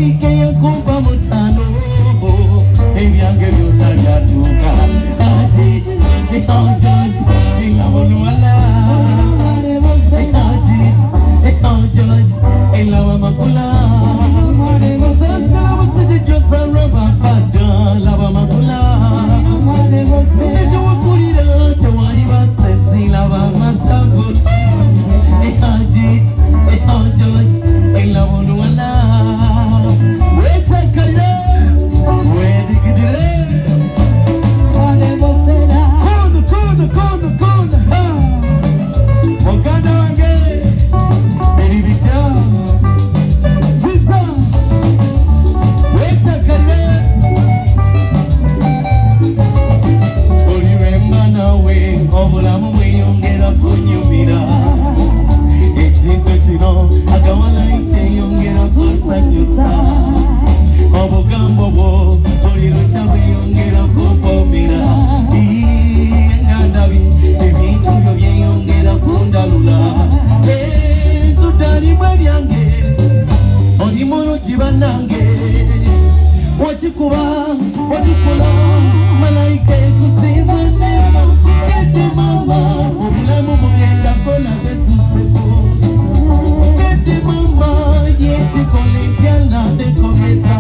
Marike ya kumba mutano Ebyange byonna byatuuka Ajiji, George Elawonu wala Ajiji, George Elawa makula Masasala wasiji josa roba fada Lawa makula Ejo wakulira tewali basesi Lawa matago Ajiji, George Elawonu wala Weta kalira Wedigidire Kona Mokanda wange Eribita Jisa Weta kalire Oliremba nawe Obulamu bweyongera kunyumira Ekintu kino akawala ikyeyongera kusanyusa Obugambo bwo bulirucha bweyongera kumpomera Engandabi ebintu byo byeyongera kundalula Enzudalimu ebyange oli mulungi bannange Wakikuba wakikola malayika ekusinza nema Kete mama obulamu bugendako nabwe tuseko Kete mama yetikole ntyala bekomeza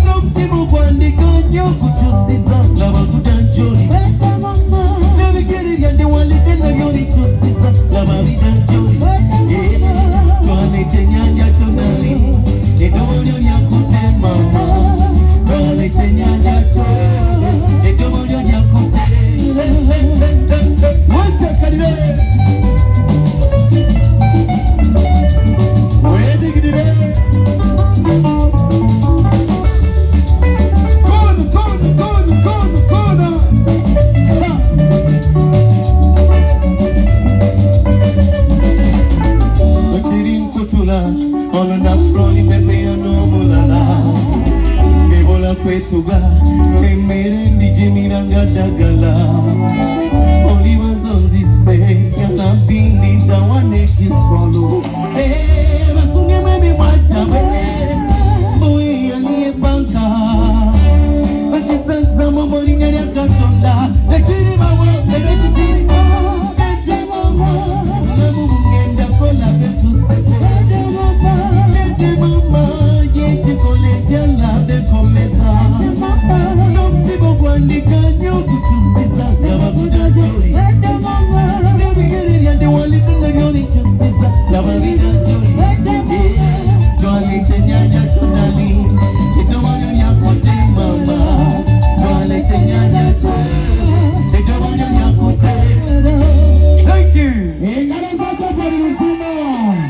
Nomutima gwandika nnyo kukyusiza laba gudanjoli Nebigere byande walide nabyo bikyusiza laba bidanjoli Twane ekyennyanja kyonali eddobo lyo lyakutema Twane ekyennyanja kyo eddobo lyo lyakute Wachakalire Wedigidire Kona Ochiri nkutula Ono na froli pepe ya no mulala Ebola kwetuga